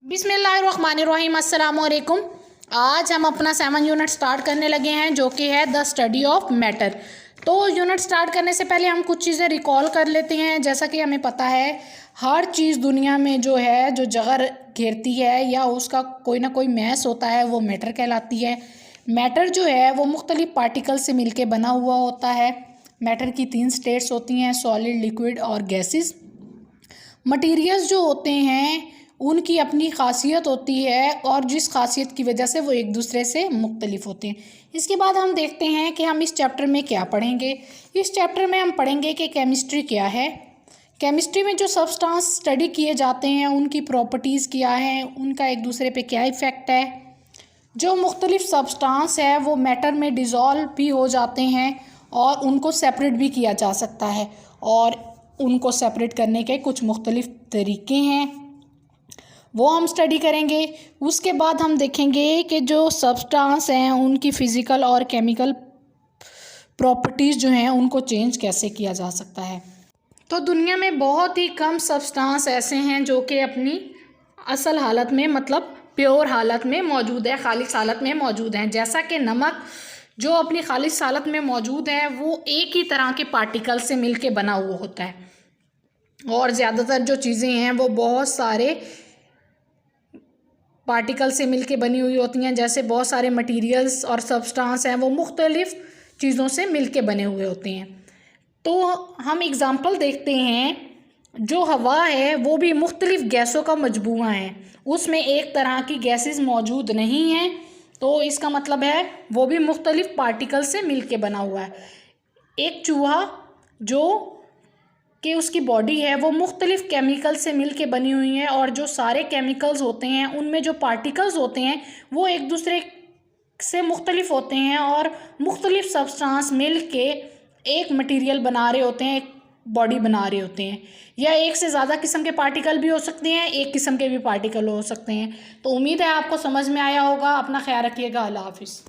बिस्मिल्लाहिर्रहमानिर्रहीम, अस्सलाम वालेकुम। आज हम अपना 7 यूनिट स्टार्ट करने लगे हैं जो कि है द स्टडी ऑफ मैटर। तो यूनिट स्टार्ट करने से पहले हम कुछ चीज़ें रिकॉल कर लेते हैं। जैसा कि हमें पता है हर चीज़ दुनिया में जो है जो जगह घेरती है या उसका कोई ना कोई मैस होता है वो मैटर कहलाती है। मैटर जो है वो मुख्तलिफ पार्टिकल से मिलके बना हुआ होता है। मैटर की 3 स्टेट्स होती हैं, सॉलिड, लिक्विड और गैसेस। मटीरियल्स जो होते हैं उनकी अपनी ख़ासियत होती है और जिस खासियत की वजह से वो एक दूसरे से मुख्तलिफ होते हैं। इसके बाद हम देखते हैं कि हम इस चैप्टर में क्या पढ़ेंगे। इस चैप्टर में हम पढ़ेंगे कि केमिस्ट्री क्या है। केमिस्ट्री में जो सब्सटेंस स्टडी किए जाते हैं उनकी प्रॉपर्टीज़ क्या हैं, उनका एक दूसरे पे क्या इफ़ेक्ट है। जो मुख्तलिफ सब्सटेंस है वो मैटर में डिज़ोल्व भी हो जाते हैं और उनको सेपरेट भी किया जा सकता है और उनको सेपरेट करने के कुछ मुख्तलिफ तरीके हैं, वो हम स्टडी करेंगे। उसके बाद हम देखेंगे कि जो सब्सटेंस हैं उनकी फ़िज़िकल और केमिकल प्रॉपर्टीज़ जो हैं उनको चेंज कैसे किया जा सकता है। तो दुनिया में बहुत ही कम सब्सटेंस ऐसे हैं जो कि अपनी असल हालत में मतलब प्योर हालत में मौजूद है, खालिस हालत में मौजूद हैं। जैसा कि नमक जो अपनी खालिस हालत में मौजूद है वो एक ही तरह के पार्टिकल से मिलके बना हुआ होता है और ज़्यादातर जो चीज़ें हैं वो बहुत सारे पार्टिकल से मिलके बनी हुई होती हैं। जैसे बहुत सारे मटेरियल्स और सब्सटेंस हैं वो मुख्तलिफ चीज़ों से मिलके बने हुए होते हैं। तो हम एग्ज़ाम्पल देखते हैं, जो हवा है वो भी मुख्तलिफ गैसों का मजबूआ है, उसमें एक तरह की गैसेस मौजूद नहीं हैं, तो इसका मतलब है वो भी मुख्तलिफ पार्टिकल से मिलके बना हुआ है। एक चूहा जो कि उसकी बॉडी है वो मुख्तलिफ केमिकल से मिल के बनी हुई है और जो सारे केमिकल्स होते हैं उनमें जो पार्टिकल्स होते हैं वो एक दूसरे से मुख्तलिफ होते हैं और मुख्तलिफ सब्सटेंस मिल के एक मटेरियल बना रहे होते हैं, एक बॉडी बना रहे होते हैं। या एक से ज़्यादा किस्म के पार्टिकल भी हो सकते हैं, एक किस्म के भी पार्टिकल हो सकते हैं। तो उम्मीद है आपको समझ में आया होगा। अपना ख्याल रखिएगा। अल्लाह हाफिज़।